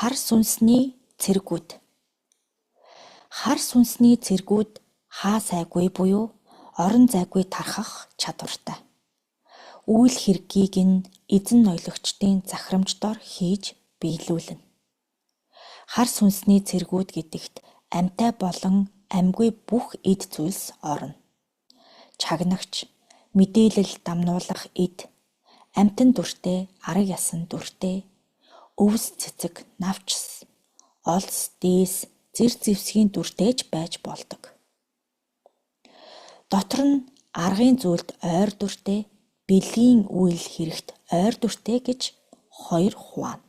Хар сүнсний цэргүүд. Хар сүнсний цэргүүд хаа сайгүй буюу орон зайгүй тархах чадвартай. Үйл хэргийг нь эзэн ноёлогчдын захирамждоор хийж биелүүлнэ. Хар сүнсний цэргүүд гэдэгт амьтай болон амьгүй бүх эд зүйлс орно. Чагнагч, мэдээлэл дамнуулах эд, амьтан дүртэй, арга ясан дүртэй, өвс цэцэг, навчс, олс, дээс, зэр зэвсгийн дүртэйч байж болдог. Дотор нь аргын зүйлд ойр дүртэй, бэлгийн үйл хэрэгт ойр дүртэй гэж хоёр хуваана.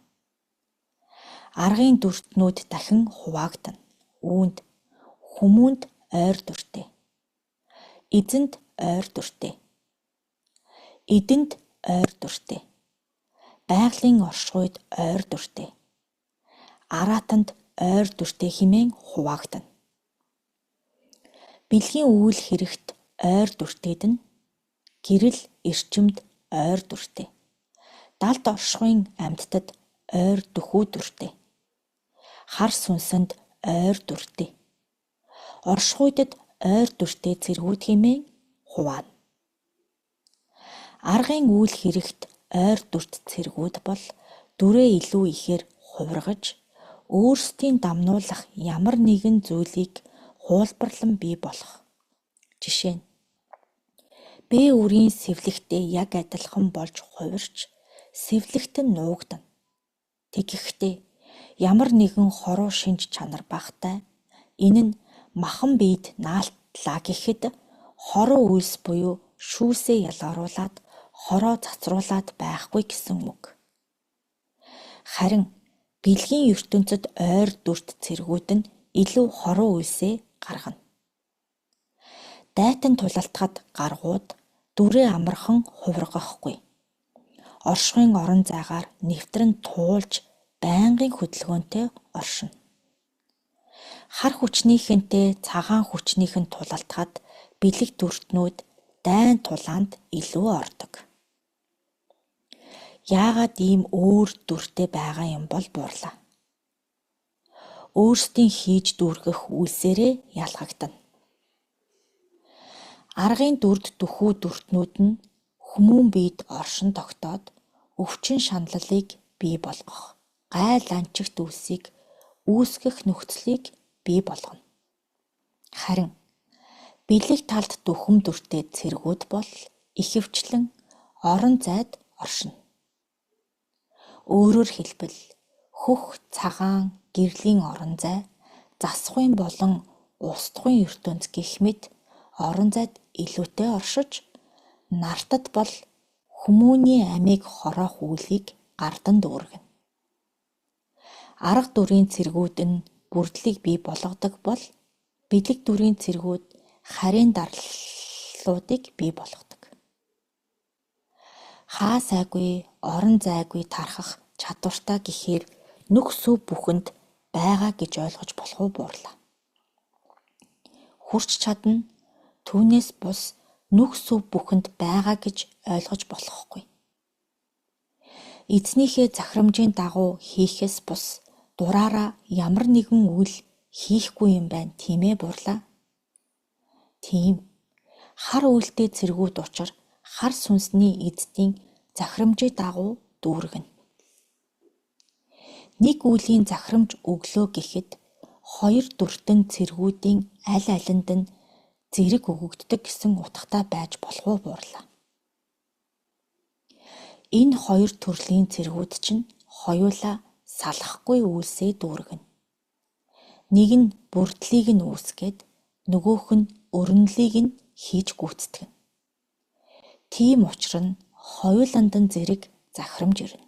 Аргын дүртнүүд дахин хуваагдана. Үүнд хүмүүнд ойр дүртэй, эзэнд ойр дүртэй, эдэнд ойр дүртэй, байгалийн оршихуйд ойр дүртэй, араатанд ойр дүртэй хэмээн хуваагдана. Бэлгийн үйл хэрэгт ойр дүртэйд нь гэрэл эрчимд ойр дүртэй, далд оршихуйн амьтдад ойр дөхүү дүртэй, хар сүнсэнд ойр дүртэй, оршихуйдад ойр дүртэй цэргүүд хэмээн хуваана. Аргын үйл хэрэгт ойр дүрт цэргүүд бол дүрээ илүү ихээр хувиргаж, өөрсдийн дамнуулах ямар нэгэн зүйлийг хуулбарлан бий болох. Жишээ нь Б үрийн сэвлэгтэй яг адилхан болж хувирч, сэвлэгт нь нуугдана. Тэгэхдээ ямар нэгэн хоруу шинж чанар багтай энэ нь махан биед наалтлаа гэхэд хоруу үйлс буюу шүүсээ ялгаруулад хороо цацруулад байхгүй гэсэн үг. Харин бэлгийн ертөнцид ойр дүрт цэргүүд нь илүү хоруу үйлсээ гаргана. Дайтан тулалтахад гаргууд дүрээ амархан хувиргахгүй. Оршихуйн орон зайгаар нэвтрэн туулж байнгын хөдөлгөөнтэй оршино. Хар хүчнийхэнтэй цагаан хүчнийхэн тулалтахад бэлэг дүртнүүд дайн тулаанд илүү ордог. Яагаад ийм өөр дүртэй байгаа юм бол буурлаа. Өөрсдийн хийж дүүргэх үйлсээрээ ялгагдана. Аргын дүрд дөхүү дүртнүүд нь хүмүүн биед оршин тогтоод өвчин шаналлыг бий болгох, гай ланчигт үлсийг үүсгэх нөхцөлийг бий болгоно. Харин бэлэг талд дүхэм дүртэй цэргүүд бол ихэвчлэн орон зайд оршино. Өөрөөр хэлбэл хөх, цагаан, гэрлийн орон зай, засахуйн болон устдахуйн ертөнц гэх мэт орон зайд илүүтэй оршиж, нартад бол хүмүүний амийг хороох үйлийг гардан дүүргэнэ. Арга дүрийн цэргүүд нь бүрдлийг бий болгодог бол бэлэг дүрийн цэргүүд харийн дарлалуудыг бий болгодог. Хаа сайгүй, орон зайгүй тархах чадвартай гэхээр нүх сүв бүхэнд байгаа гэж ойлгож болох уу буурлаа. Хүрч чадна түүнээс бус нүх сүв бүхэнд байгаа гэж ойлгож болохгүй. Эзнийхээ захирамжийн дагуу хийхээс бус дураараа ямар нэгэн үйл хийхгүй юм байна тийм ээ буурлаа. Тийм. Хар үйлтэй цэргүүд учир хар сүнсний эздийн захирамжийн дагуу дүүргэнэ. Нэг үлийн захирамж өглөө гэхэд хоёр дүртэн цэргүүдийн аль алинд нь зэрэг өгөгддөг гэсэн утгатай байж болох уу буурлаа. Энэ хоёр төрлийн цэргүүд чинь хоёулаа салахгүй үйлсээ дүүргэнэ. Нэг нь бүрдлийг нь үүсгээд нөгөөх нь өрнөлийг нь хийж гүйцэтгэнэ. Тийм учир нь хоёуланд нь зэрэг захирамж ирнэ.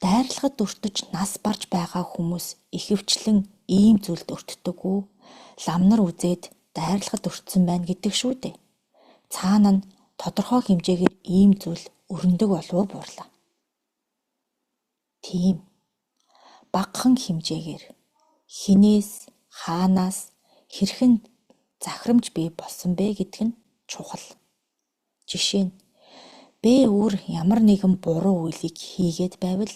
Дайрлагад өртөж нас барж байгаа хүмүүс ихэвчлэн ийм зүйлд өртдөггүй, ламнар үзээд дайрлагад өртсөн байна гэдэг шүү дээ. Цаана нь тодорхой хэмжээгээр ийм зүйл өрнөдөг болов буурлаа. Тийм. Багахан хэмжээгээр хинээс, хаанаас, хэрхэн захирамж бий болсон бэ гэдг нь чухал. Жишээ нь Б үр ямар нэгэн буруу үйлийг хийгээд байвал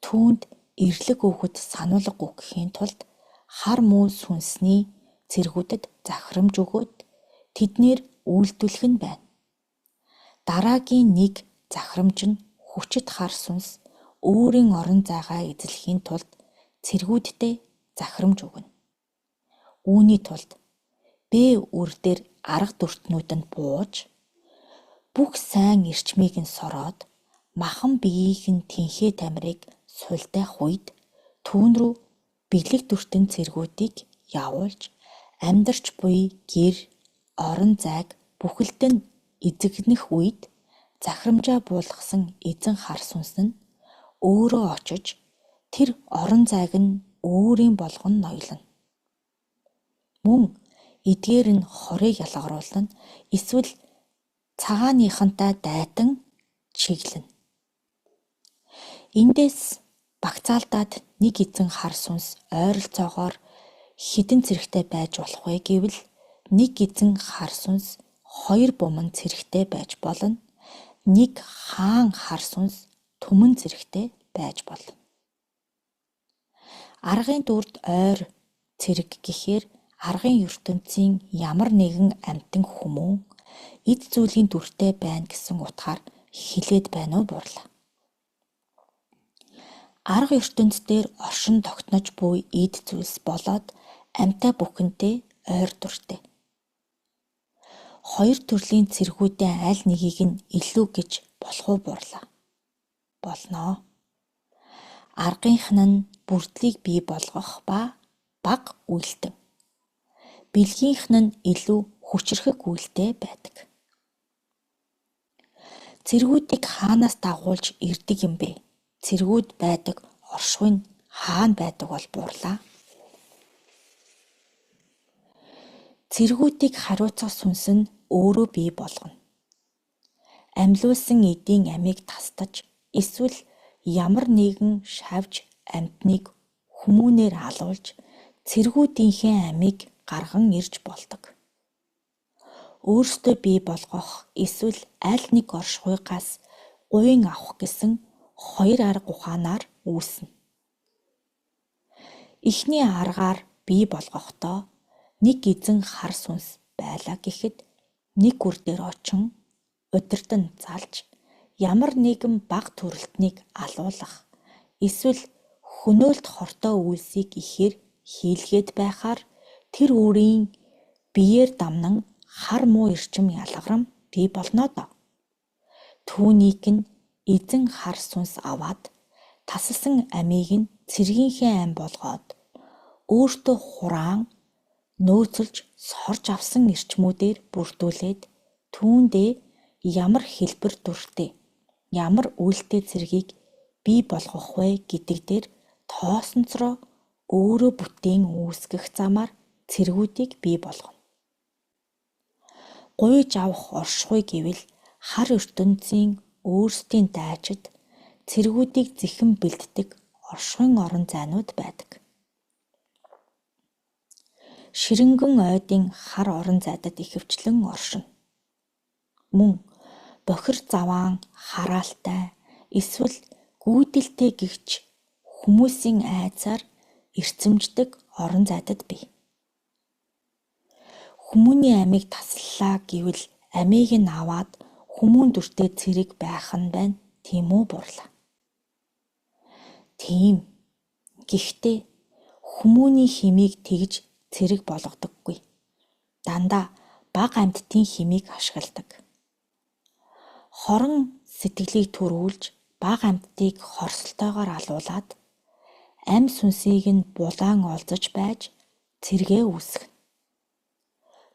Түүнд эрлэг өгөхөд сануулга өгөхийн тулд хар муу сүнсний цэргүүдэд захирамж өгөөд тэднэр үйлдвэрлэх нь байна. Дараагийн нэг захирамж нь хүчит хар сүнс өөрийн орон зайгаа эзлэхийн тулд цэргүүддээ захирамж өгнө. Үүний тулд Б үр дээр арга дүртнүүд нь бууж, бүх сайн эрчмийг нь сороод, махан биеийг нь тэнхээ тамирыг сулдайх үед түүн рүү бэлэг дүртэн цэргүүдийг явуулж, амьдарч буй гэр, орон зайг бүхэлд нь эзэгнэх үед захирамжаа буулгасан эзэн хар сүнс нь өөрөө очиж тэр орон зайг нь өөрийн болгон ноёлно. Мөн эдгээр нь хорыг ялгаруулна, эсвэл цагааныхантай дайтан чиглэнэ. Эндээс багцаалдаад нэг эзэн хар сүнс ойролцоогоор хэдэн цэрэгтэй байж болох вэ гэвэл нэг эзэн хар сүнс 2 буман цэрэгтэй байж болно. Нэг хаан хар сүнс түмэн цэрэгтэй байж болно. Аргын дүрд ойр цэрэг гэхээр аргын ертөнцийн ямар нэгэн амьтан хүмүүн эд зүйлийн дүртэй байна гэсэн утгаар хэлээд байна уу бурлаа. Арга ертөнц дээр оршин тогтнож буй эд зүйлс болоод амьтаа бүхэнтэй ойр дүртэй. 2 төрлийн цэргүүдийн аль нэгийг нь илүү гэж болох уу бурлаа. Болноо. Аргынх нь бүрдлийг бий болгох ба бага үйлдэн. Бэлгийнх нь илүү хүчрхэг үйлдэл байдаг. Цэргүүдийг хаанаас дагуулж ирдэг юм бэ? Цэргүүд байдаг оршихуй нь хаана байдаг бол бурлаа. Цэргүүдийг хариуцах сүнс нь өөрөө бий болгоно. Амьлуулсан эдийн амийг тасдаж, эсвэл ямар нэгэн шавж амьтныг хүмүүнээр алуулж цэргүүдийнхээ амийг гарган ирж болдог. Өөрсдөө бий болгох эсвэл аль нэг оршихуйгаас гуйн авах гэсэн 2 арга ухаанаар үүснэ. Эхний аргаар бий болгохдоо нэг эзэн хар сүнс байлаа гэхэд нэг үр дээр очин удирдан залж ямар нэгэн бага төрөлтнийг алуулах эсвэл хөнөөлт хортой үйлсийг ихээр хийлгээд байхаар тэр үрийн биеэр дамнан хар муу эрчим ялгарам бий болно доо. Түүнийг нь эзэн хар сүнс аваад тасалсан амийг нь цэргийнхээ ам болгоод өөртөө хураан нөөцөлж сорж авсан эрчмүүдээр бүрдүүлээд түүндээ ямар хэлбэр дүртэй, ямар үйлдэл цэргийг бий болгох вэ гэдэг дээр тоосонцроо өөрөө бүтээн үүсгэх замаар цэргүүдийг бий болгоно. Гуйж авах оршихуй гэвэл хар ертөнцийн өөрсдийн дайчид цэргүүдийг зэхэн бэлддэг оршихуйн орон зайнууд байдаг. Ширэнгэн ойдын хар орон зайдад ихэвчлэн оршино. Мөн бохир заваан хараалтай эсвэл гүйдэлтэй гэгч хүмүүсийн айцаар эрцэмждэг орон зайдад бий. Хүмүүний амийг таслалаа гэвэл амийг нь аваад хүмүүн дүртэй цэрэг байх нь байна. Тийм үү бурлаа. Тийм. Гэхдээ хүмүүний химийг тэгж цэрэг болгодоггүй. Дандаа бага амьтдын химийг ашигладаг. Хорон сэтгэлийг төрүүлж бага амьтдыг хорсолтойгоор алуулаад ам сүнсийг нь булаан олзож байж цэргээ үүсгэнэ.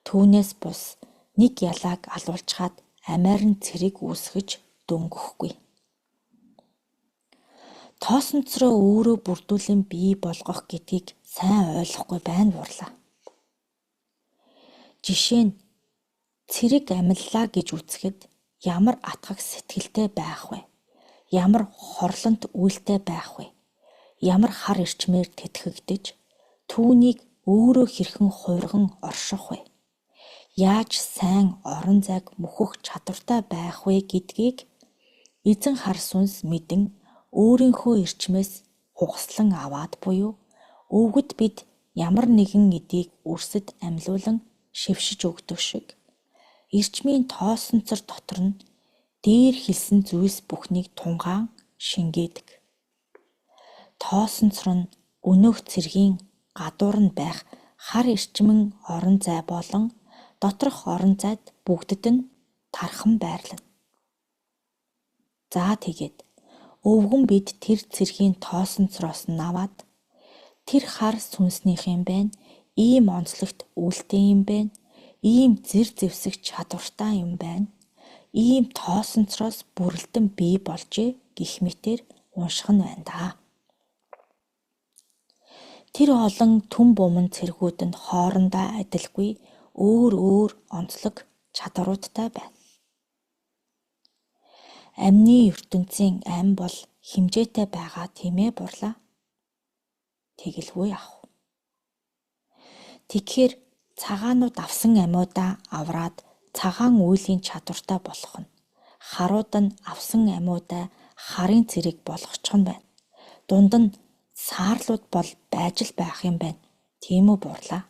Түүнээс бус нэг ялааг алуулчаад амиар нь цэрэг үүсгэж дөнгөхгүй. Тоосонцроо өөрөө бүрдүүлэн бий болгох гэдгийг сайн ойлгохгүй байна бурлаа. Жишээ нь цэрэг амиллаа гэж үзэхэд ямар атгах сэтгэлтэй байх вэ? Ямар хорлонт үйлтэй байх вэ? Ямар хар эрчмээр тэтгэгдэж түүнийг өөрөө хэрхэн хувирган орших вэ? Яаж сайн орон зайг мөхөх чадвартай байх вэ гэдгийг эзэн хар сүнс мэдэн өөрийнхөө эрчмээс хугаслан аваад буюу өвгөд бид ямар нэгэн эдийг өрсөд амьлуулан шившиж өгдөг шиг эрчмийн тоосонцор дотор нь дээр хэлсэн зүйлс бүхнийг тунгаан шингээдэг. Тоосонцор нь өнөөх цэргийн гадуур нь байх хар эрчмэн орон зай болон доторх орон зайд бүгдд нь тархан байрлана. За тэгээд өвгөн бид тэр цэргийн тоосонцороос нь аваад тэр хар сүнснийх юм байна, ийм онцлогт үлдээ юм байна, ийм зэр зэвсэг чадвартай юм байна, ийм тоосонцороос бүрэлдэн бий болжээ гэх мэтээр унших нь байна да. Тэр олон түн буман цэргүүд нь хоорондоо адилгүй өөр онцлог чадваруудтай байна. Амьны ертөнцийн ам бол хэмжээтэй байгаа тийм ээ бурлаа. Тэгэлгүй ах. Тэгэхээр цагаанууд авсан амиудаа авраад цагаан үйлийн чадвартай болох нь харууд нь авсан амиудаа харын цэрэг болгочих нь байна. Дунд нь саарлууд бол байж л байх юм байна. Тийм үү бурлаа.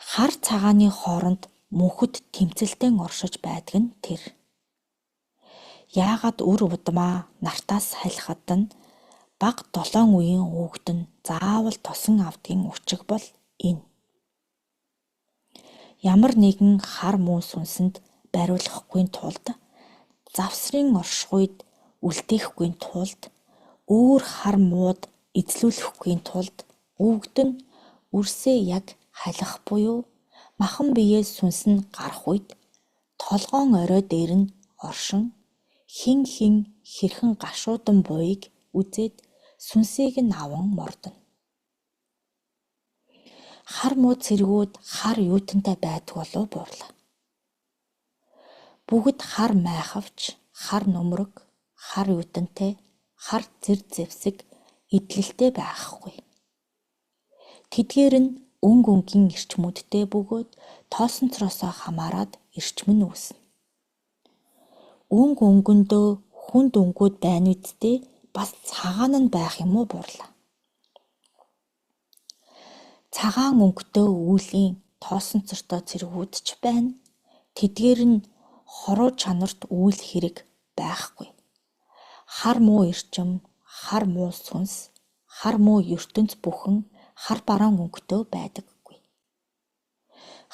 Хар цагааны хооронд мөнхөд тэмцэлтэн оршиж байдаг нь тэр. Яагаад үр удмаа нартаас хайлахад нь баг 7 үеийн хүүхэд нь заавал тосон авдгийн учиг бол энэ. Ямар нэгэн хар мөн сүнсэнд бариулахгүй тулд завсрын оршихуйд үлдээхгүй тулд өөр хар мууд эзлүүлэхгүй тулд өвгд нь үрсээ яг халих буюу махан биеэс сүнс нь гарах үед толгоон орой дээр нь оршин хин хэрхэн гашуудан буйг үзээд сүнсийг нь аван мордно. Хар муу цэргүүд хар юутантай байдаг болов бурлаа. Бүгд хар майхавч, хар нөмрөг, хар юутантай, хар зэр зэвсэг эдлэлтэй байхгүй. Тэдгээр нь өнгийн эрчмүүдтэй бөгөөд тоосонцороосоо хамаарад эрчим нь үүснэ. Өнгөндөө хүнд өнгүүд байна үсттэй бас цагаан нь байх юм уу бурлаа. Цагаан өнгөтэй үүлийн тоосонцортой цэргүүд ч байна. Тэдгээр нь хоруу чанарт үйл хэрэг байхгүй. Хар муу эрчим, хар муу сүнс, хар муу ертөнц бүхэн хар бараан өнгөтэй байдаггүй.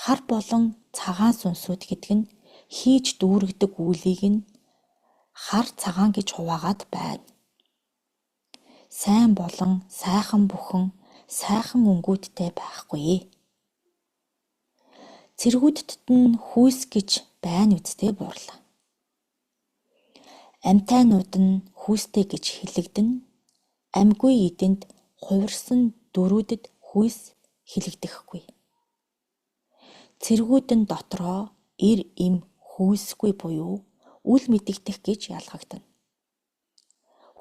Хар болон цагаан сүнсүүд гэдэг нь хийж дүүргдэг үйлийг нь хар цагаан гэж хуваагаад байна. Сайн болон сайхан бүхэн сайхан өнгүүдтэй байхгүй. Цэргүүдтэд нь хүйс гэж байна үсттэй бурлаа. Амтайнууд нь хүйстэй гэж хэлэгдэн, амьгүй эдэнд хувирсан дөрүүдэд хүйс хэлэгдэхгүй. Цэргүүд нь дотроо эр им хүйсгүй буюу үл мэдэгдэх гэж ялгагдана.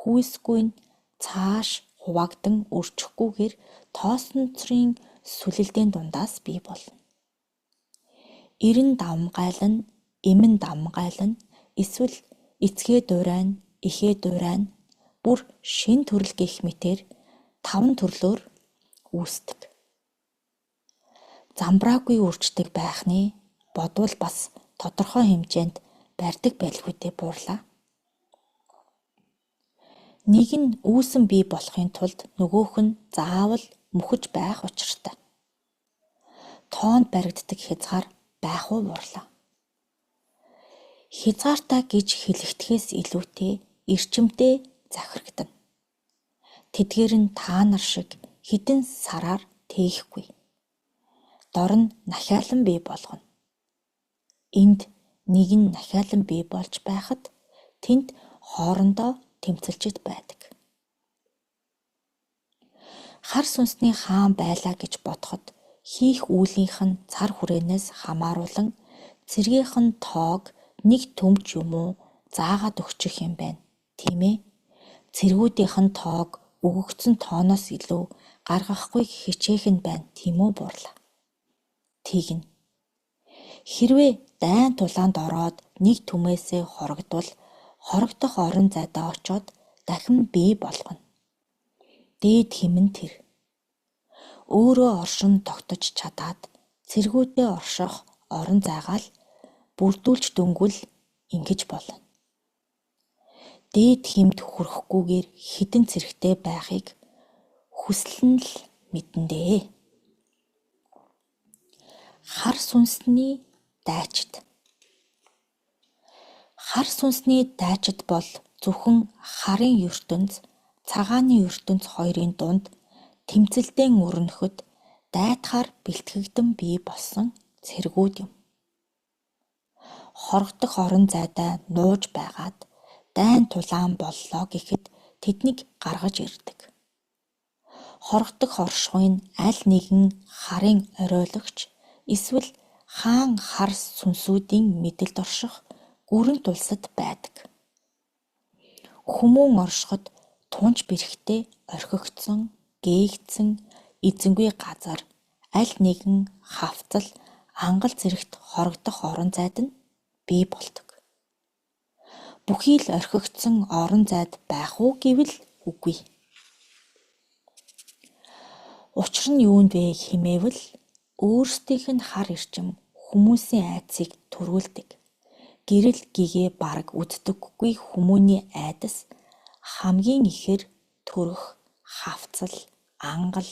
Хүйсгүй нь цааш хуваагдан өрчихгүйгээр тоосонцрын сүлэлдийн дундаас бий болно. Эрен давмгайлан, эмэн давмгайлан, эсвэл эцгээ дурайн, эхээ дурайн, бүр шин төрөл гэх мэтээр 5 төрлөөр үүсдэг. Замбраагүй үрждэг байхны бодвол бас тодорхой хэмжээнд барьдаг байлгүйтэй бурлаа. Нэг нь үүсэн бий болохын тулд нөгөөх нь заавал мөхөж байх учиртай. Тоонд баригддаг хязгаар байх уу бурлаа. Хязгаартай гэж хэлэгдэхээс илүүтэй эрчимтэй захирагдана. Тэдгээр нь та нар шиг хэдэн сараар тээхгүй. Дор нь нахиалан бий болгоно. Энд нэг нь нахиалан бий болж байхад тэнд хоорондоо тэмцэлжид байдаг. Хар сүнсний хаан байлаа гэж бодоход хийх үйлийнх нь цар хүрээнээс хамааруулан цэргийнх нь тоог нэг төмч юм уу заагаад өгчих юм байна. Тийм ээ. Цэргүүдийнх нь тоог өгөгдсөн тооноос илүү гаргахгүй хичээх нь байна. Тийм үү бурлаа. Тэгнь. Хэрвээ дайн тулаанд ороод нэг түмээсээ хорогдвол хорогдох орон зайдаа очоод дахин бий болгоно. Дээд хэмнэ тэр. Өөрөө оршин тогтож чадаад цэргүүдээ орших орон зайгаа л бүрдүүлж дөнгвөл ингэж болно. Дээд хэмд хүрэхгүйгээр хідэн цэрэгтэй байхыг хүслэн л мэдэндээ. Хар сүнсний дайчид. Хар сүнсний дайчид бол зөвхөн харын ертөнц, цагааны ертөнц хоёрын дунд тэмцэлдэн өрнөхөд дайтахаар бэлтгэгдэн бий болсон цэргүүд юм. Хорогдох орон зайдаа нууж байгаад дайн тулаан боллоо гэхэд тэднийг гаргаж ирдэг. Хорогдох оршихуйн аль нэгэн харын оройлогч эсвэл хаан хар сүнсүүдийн мэдэлд орших гүрэн тулсад байдаг. Хүмүүн оршиход тунч бэрхтээ орхигдсон, гээгдсэн эзэнгүй газар аль нэгэн хавцал ангал зэрэгт хорогдох орон зайд нь бий болдог. Бүхий л орхигдсон орон зайд байх уу гэвэл үгүй. Учир нь юунд вэ хэмээвэл өөрсдийнх нь хар эрчим хүмүүсийн айдсыг төрүүлдэг. Гэрэл гэгээ бараг үздэггүй хүмүүний айдас хамгийн ихээр төрөх, хавцал, ангал,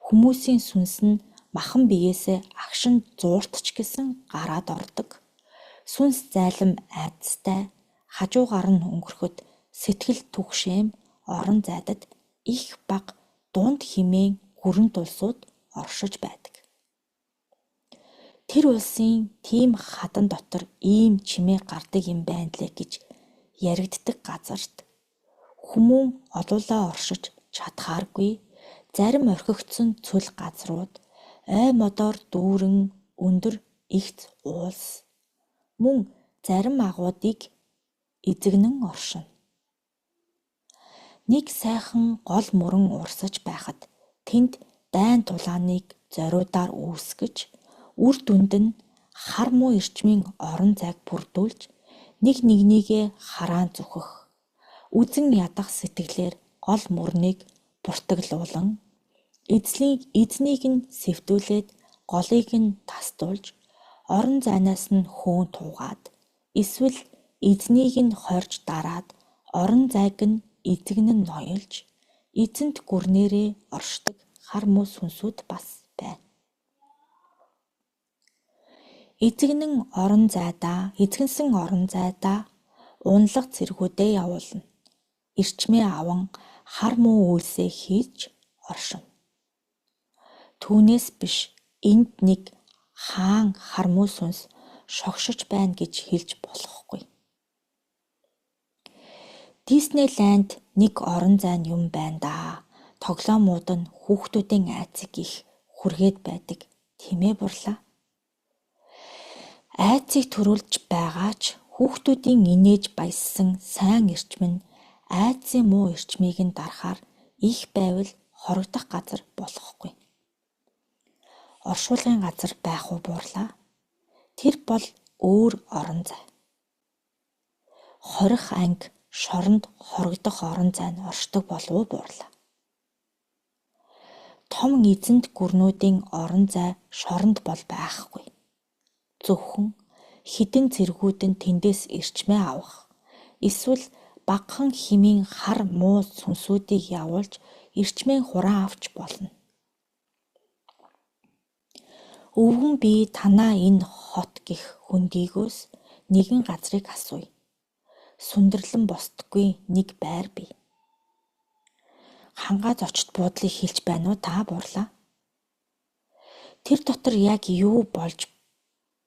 хүмүүсийн сүнс нь махан биеэсээ агшин зууртч гэсэн гараад ордог. Сүнс зайлам айдастай хажуугаар нь өнгөрөхөд сэтгэл түгшээм орон зайдад их бага дунд хэмээн гүрэн тулсууд оршиж байдаг. Тэр улсын тийм хадан дотор ийм чимээ гардаг юм байна лээ гэж яригддаг газарт хүмүүн олуулаа оршиж чадхааргүй зарим орхигдсон цөл газрууд ой модоор дүүрэн өндөр игц уулс мөн зарим агуудыг эзэгнэн оршино. Нэг сайхан гол мөрөн урсаж байхад тэнд дайн тулааныг зориудаар үүсгэж үр дүнд нь хар муу эрчмийн орон зайг бүрдүүлж нэг нэгнийгээ хараан зүхэх, үзэн ядах сэтгэлээр гол мөрнийг буртаглуулан эзнийг нь сэвтүүлээд голыг нь тасдуулж орон зайнаас нь хөөн туугаад эсвэл эзнийг нь хорж дараад орон зайг нь эзэгн нь ноёлж эзэнт гүрнээрээ оршдог хар муу сүнсүүд бас байна. Эзэгнсэн орон зайдаа унлаг цэргүүдээ явуулна. Эрчмээ аван хар муу үйлсээ хийж оршино. Түүнээс биш энд нэг хаан хар муу сүнс шогшиж байна гэж хэлж болохгүй. Диснейленд нэг орон зайн юм байна даа. Тоглоомууд нь хүүхдүүдийн айцыг их хүргээд байдаг тэмээ бурлаа. Айцыг төрүүлж байгаа ч хүүхдүүдийн инээж баяссан сайн эрчим нь айцын муу эрчмийг нь дарахаар их байвал хорогдох газар болохгүй. Оршуулгын газар байх уу буурлаа. Тэр бол өөр орон зай. Хорих анги шоронд хорогдох орон зай нь оршдог болов уу буурлаа. Том эзэнт гүрнүүдийн орон зай шоронд бол байхгүй. Зөвхөн хідэн цэргүүд нь тэндээс эрчмээ авах эсвэл багахан хэмийн хар муу сүнсүүдийг явуулж эрчмээ хураан авч болно. Өвгөн би танаа энэ хот гих хөндийгөөс нэгэн газрыг асууя. Сүндэрлэн босдоггүй нэг байр бий. Хангаа зочд буудлыг хэлж байна уу та буурлаа? Тэр дотор яг юу болж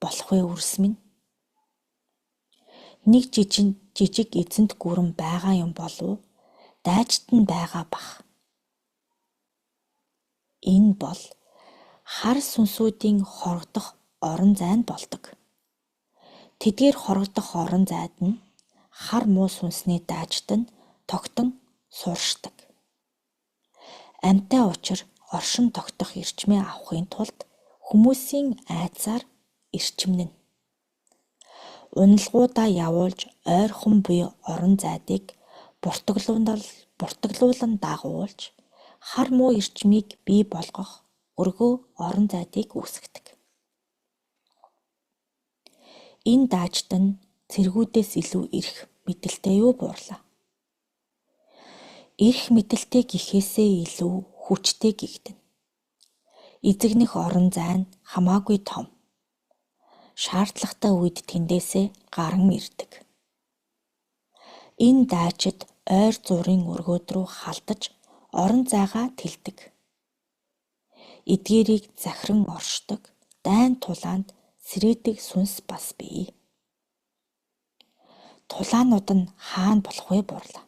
болох вэ үрс минь? Нэг жижиг эзэнт гүрэн байгаа юм болов дайчид нь байгаа бах. Энэ бол хар сүнсүүдийн хорогдох орон зай нь болдог. Тэдгээр хорогдох орон зайд нь хар муу сүнсний дайчид нь тогтон сууршдаг. Амьтаа учир оршин тогтох эрчмээ авахын тулд хүмүүсийн айцаар эрчимнэн. Уналгуудаа явуулж ойрхон буй орон зайдыг буртаглуулан дагуулж хар муу эрчмийг бий болгох өргөө орон зайдыг үүсгэдэг. Энэ даажид нь цэргүүдээс илүү эрх мэдэлтэй юу буурлаа. Эрх мэдэлтэй гэхээсээ илүү хүчтэй гэгдэнэ. Эзэгнэх орон зай нь хамаагүй том. Шаардлагатай үед тэндээсээ гаран ирдэг. Энэ даажид ойр зуурын өргөөд рүү халдаж орон зайгаа тэлдэг. Эдгээрийг захиран оршдог, дайн тулаанд сэрээдэг сүнс бас бий. Тулаанууд нь хаана болох вэ буурлаа.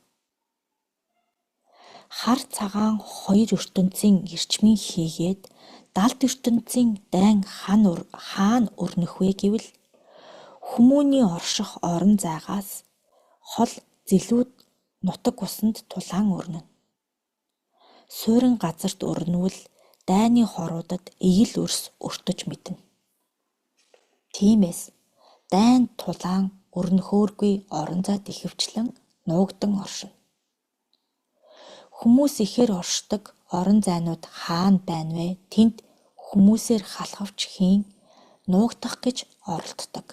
Хар цагаан хоёр ертөнцийн эрчмийн хийгээд далд ертөнцийн дайн хаана өрнөх вэ гэвэл хүмүүний орших орон зайгаас хол зэлүүд нутаг усанд тулаан өрнөнө. Суурин газарт өрнөвөл дайны хоруудад эгэл өрс өртөж мэднэ. Тиймээс дайн тулаан өрнөхөөргүй орон зайд ихэвчлэн нуугдан оршино. Хүмүүс ихээр оршдог орон зайнууд хаана байна вэ? Тэнд хүмүүсээр халахвч хийн нуугдах гэж оролддог.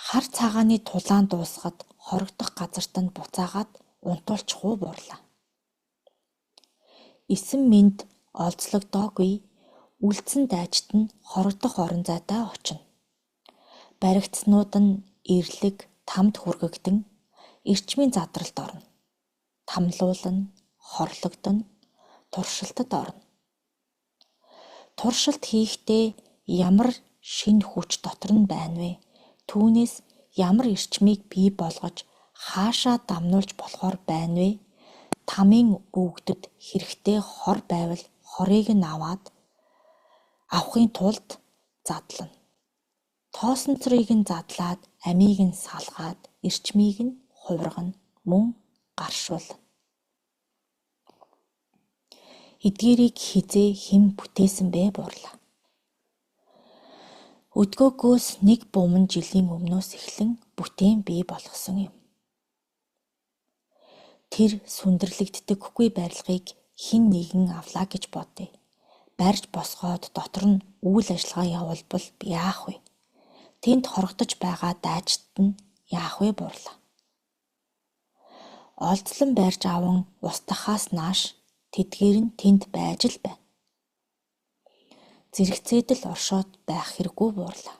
Хар цагааны тулаан дуусахад хорогдох газарт нь буцаагаад унтуулчих уу буурлаа. Эсэн мэнд олзлогдоогүй үлдсэн дайчид нь хорогдох орон зайдаа очино. Баригдснууд нь эрлэг тамд хүргэгдэн эрчмийн задралд орно. Тамлуулна, хорлогдно, туршилтад орно. Туршилт хийхдээ ямар шинэ хүч дотор нь байна вэ? Түүнээс ямар эрчмийг бий болгож хаашаа дамнуулж болохоор байна вэ? Тамийн өвгдөд хэрэгтэй хор байвал хорыг нь авахын тулд задлана. Тоосонцрыг нь задлаад амийг нь салгаад эрчмийг нь хувиргана, мөн гаршуулна. Эдгээрийг хизээ хэн бүтээсэн бэ буурлаа. Өдгөөгөөс 1 буман жилийн өмнөөс эхлэн бүтээн бий болгосон юм. Тэр сүндэрлэгддэггүй барилгыг хэн нэгэн авлаа гэж бодъё. Барьж босгоод дотор нь үйл ажиллагаа явуулбал яах вэ? Тэнд хорогдож байгаа дайчид нь яах вэ буурлаа. Олзлон барьж аван устгахаас нааш тэдгээр нь тэнд байж л байна. Зэрэгцээд л оршоод байх хэрэггүй буурлаа.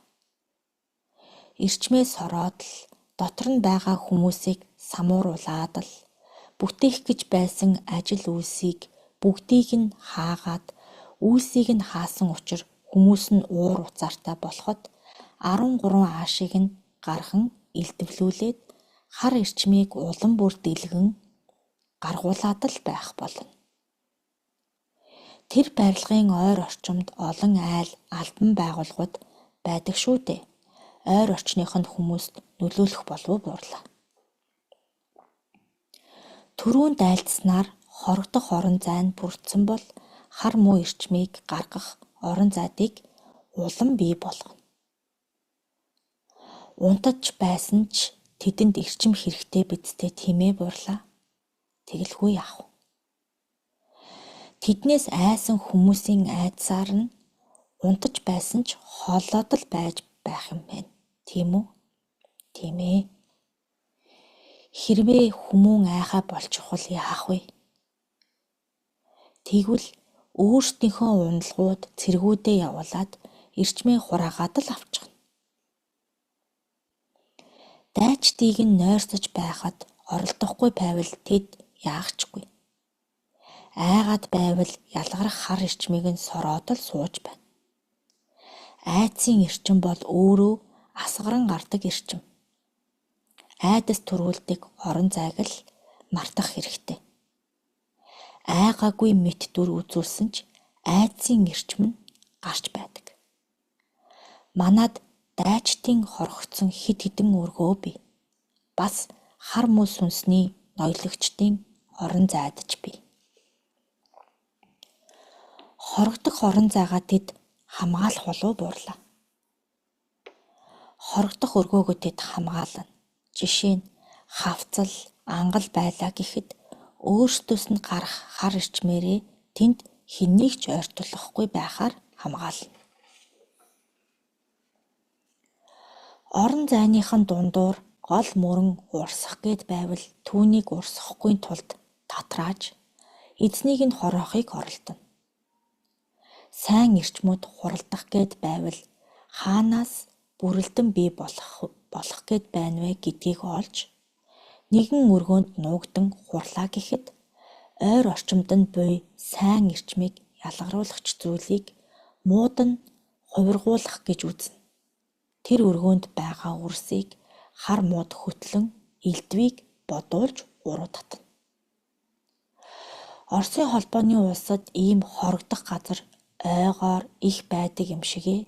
Эрчмээ сороод л дотор нь байгаа хүмүүсийг самууруулад л бүтээх гэж байсан ажил үйлсийг бүгдийг нь хаагаад үйлсийг нь хаасан учир хүмүүс нь уур уцаартай болоход 13 аашийг нь гархан илтвлүүлээд хар эрчмийг улам бүр дэлгэн гаргуулад л байх болно. Тэр барилгын ойр орчимд олон айл албан байгууллагууд байдаг шүү дээ. Ойр орчныхонд хүмүүст нөлөөлөх болов уу буурлаа. Түрүүн дайлдснаар хорогдох орон зай нь бүрдсэн бол хар муу эрчмийг гаргах орон зайдыг улам бий болгоно. Унтаж байсан ч тэдэнд эрчим хэрэгтэй бидтэй тийм ээ буурлаа. Тэгэлгүй яах вэ? Тэднээс айсан хүмүүсийн айдсаар нь унтаж байсан ч хооллоод л байж байх юм байна. Тийм үү? Тийм ээ. Хэрвээ хүмүүн айхаа болчихвол яах вэ? Тэгвэл өөрсдийнхөө уналгууд цэргүүдээ явуулаад эрчмээ хураагаад л авчихна. Дайчдыг нь нойрсож байхад оролдохгүй байвал тэд яахчгүй. Айгаад байвал ялгарах хар эрчмийг нь сороод л сууж байна. Айдсын эрчим бол өөрөө асгаран гардаг эрчим. Айдас төрүүлдэг орон зайг л мартах хэрэгтэй. Айгаагүй мэт дүр үзүүлсэн ч айдсын эрчим нь гарч байдаг. Манад дайчдын хорогдсон хид хідэн өргөө бий. Бас хар муу сүнсний ноёлогчдын орон зайдаж бий. Хорогдох орон зайгаа тэд хамгаалах болов буурлаа. хорогдох өргөөгөө тэд хамгаална. Жишээ нь хавцал, ангал байлаа гэхэд өөрсдөөс нь гарах хар ирчмээрээ тэнд хэнийг ч ойртуулахгүй байхаар хамгаална. Орон зайныхан дундуур гол мөрөн урсах гээд байвал түүнийг урсгахгүй тулд татрааж эзнийг нь хороохыг оролдоно. Сайн эрчмүүд хуралдах гээд байвал хаанаас бүрэлдэн бий болох гээд байна вэ гэдгийг олж нэгэн өргөөнд нуугдан хурлаа гэхэд ойр орчимд нь буй сайн эрчмийг ялгаруулагч зүйлийг мууд нь хувиргуулах гэж үзнэ. Тэр өргөөнд байгаа үрсийг хар мууд хөтлөн элдвийг бодуулж уруу татна. Оросын холбооны улсад ийм хорогдох газар ойгоор их байдаг юм шигээ.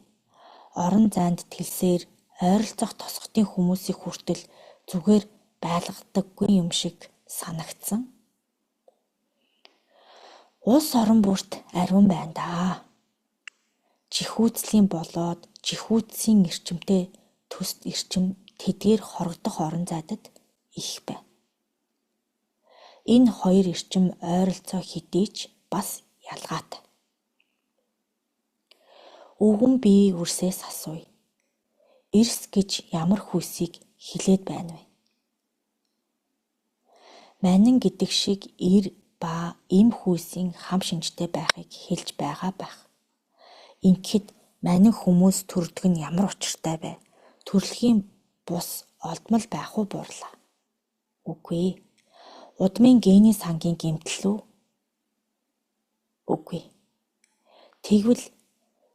Орон зайд тэлсээр ойролцох тосготын хүмүүсийг хүртэл зүгээр байлгадаггүй юм шиг санагдсан. Улс орон бүрт ариун байна даа. Жихүүцлийн болоод жихүүцсийн эрчимтэй төс эрчим тэдгээр хорогдох орон зайдад их байна. Энэ хоёр эрчим ойролцоо хэдий ч бас ялгаатай. Өвгөн бие үрсээс асууя. Эрс гэж ямар хүйсийг хилээд байна вэ? Манин гэдэг шиг эр ба эм хүйсийн хам шинжтэй байхыг хэлж байгаа байх. Ингэхэд манин хүмүүс төрдөг нь ямар учиртай вэ? Төрөлхийн бус олдмол байх уу буурлаа? Үгүй. Удмын генийн сангийн гэмтэл үү? Үгүй. Тэгвэл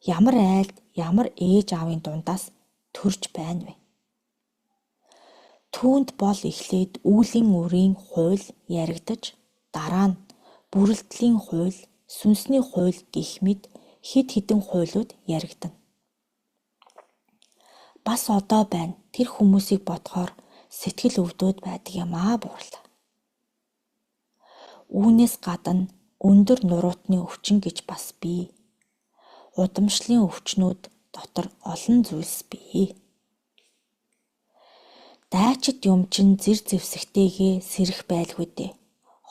ямар айлд ямар ээж аавын дундаас төрж байна вэ? Түүнд бол эхлээд үүлийн үрийн хууль яригдаж, дараа нь бүрэлдэхүүн хууль, сүнсний хууль гэх мэт хэд хэдэн хуулиуд яригдана. Бас одоо байна. Тэр хүмүүсийг бодохоор сэтгэл өвдөөд байдаг юм аа буурлаа. Үүнээс гадна өндөр нуруутны өвчин гэж бас бий. Удамшлын өвчнүүд дотор олон зүйлс бий. Дайчид юм чин зэр зэвсэгтэйгээ сэрэх байлгүй дээ.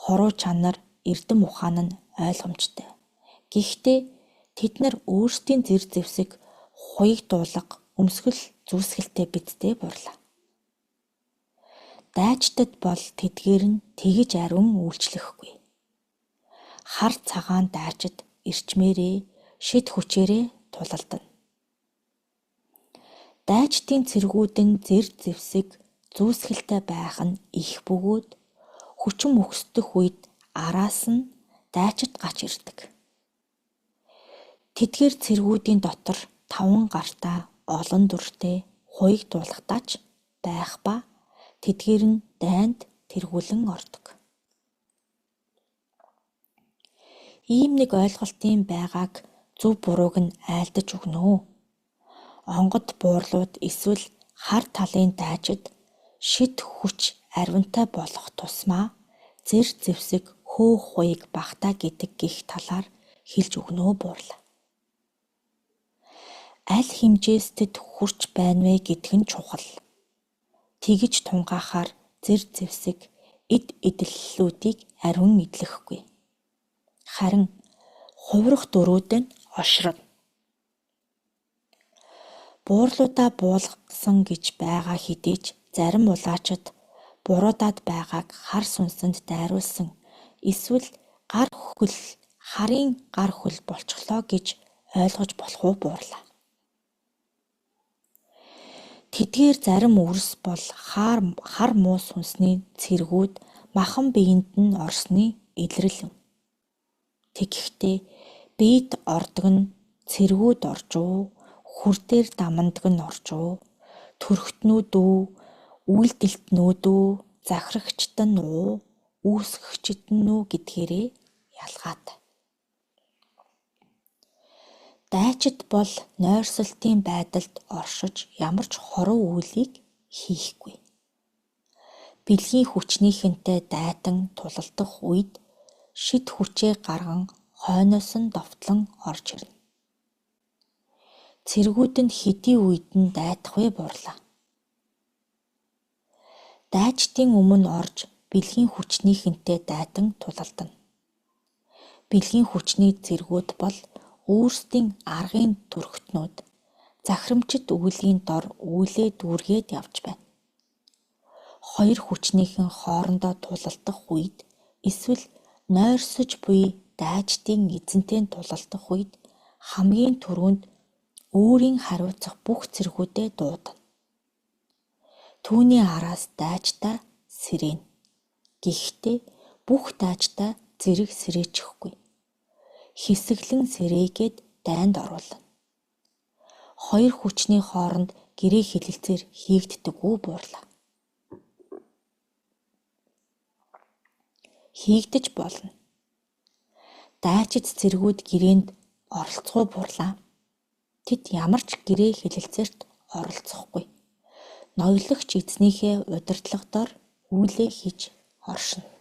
Хоруу чанар, эрдэм ухаан нь ойлгомжтой. Гэхдээ тэд нар өөрсдийн зэр зэвсэг хуйг дуулга өмсгөл зүсгэлтэй бидтэй бурлаа. Дайчдад бол тэдгээр нь тэгж ариун үйлчлэхгүй. Хар цагаан дайчид эрчмээрээ шид хүчээрээ тулалдана. Дайчдын цэргүүдэн зэр зэвсэг зүүсгэлтэй байх нь их бөгөөд хүчин өгсдөх үед араас нь дайчид гач ирдэг. Тэдгээр цэргүүдийн дотор 5 гартаа олон дүртэй хуйг дуулахтаач байх ба тэдгээр нь дайнд тэргүүлэн ордог. Ийм нэг ойлголтын байгааг зөв бурууг нь айлдаж өгнө үү? Онгод буурлууд эсвэл хар талын дайчид шид хүч ариунтай болох тусмаа зэр зэвсэг хөөх хуйг багтаа гэдэг гих талаар хэлж өгнө үү буурлаа. Аль хэмжээстэд хүрч байна вэ гэдг нь чухал. Тэгж тунгаахаар зэр зэвсэг эд эдлэлүүдийг ариун эдлэхгүй. Харин хувирах дөрүүд нь ошрон. Буурлуудаа буулгасан гэж байгаа хэдий ч зарим улаачид буруудаад байгааг хар сүнсэнд дайруулсан эсвэл харын гар хөл болчихлоо гэж ойлгож болох уу буурлаа. Тэдгээр зарим үрс бол хар муу сүнсний цэргүүд махан биеинд нь орсны илрэл юм. Тэгэхдээ биед ордог нь цэргүүд орж уу, хүрдээр дамандаг нь орж уу, төрхтнүүд үү, үйлдэлтнүүд үү, захирагчд нь уу, үүсгэгчд нь үү гэдгээрээ ялгаатай. Дайчид бол нойрсолтын байдалд оршиж ямар ч хоруу үйлийг хийхгүй. Бэлгийн хүчнийхэнтэй дайтан тулалдах үед шид хүчээ гарган хойноос нь довтлон орж ирнэ. Цэргүүд нь хэдий үед нь дайтах вэ буурлаа. Дайчдын өмнө орж бэлгийн хүчнийхэнтэй дайтан тулалдана. Бэлгийн хүчний зэргүүд бол өөрсдийн аргын төрхтнүүд захирамжит үүлийн дор үйлээ дүүргээд явж байна. Хоёр хүчнийхэн хоорондоо тулалдах үед эсвэл нойрсож буй дайчдын эзэнтэй тулалдах үед хамгийн түрүүнд өөрийн хариуцах бүх цэргүүдээ дуудана. Түүний араас дайчдаа сэрэнэ. Гэхдээ бүх дайчдаа зэрэг сэрээчихгүй. Хэсэглэн сэрээгээд дайнд оруулна. Хоёр хүчний хооронд гэрээ хэлэлцээр хийгддэг үү буурлаа. Хийгдэж болно. Дайчид цэргүүд гэрээнд оролцох буурлаа. Тэд ямар ч гэрээ хэлэлцээрт оролцохгүй. Ноёлогч эзнийхээ удирдлагадор үйлээ хийж оршино.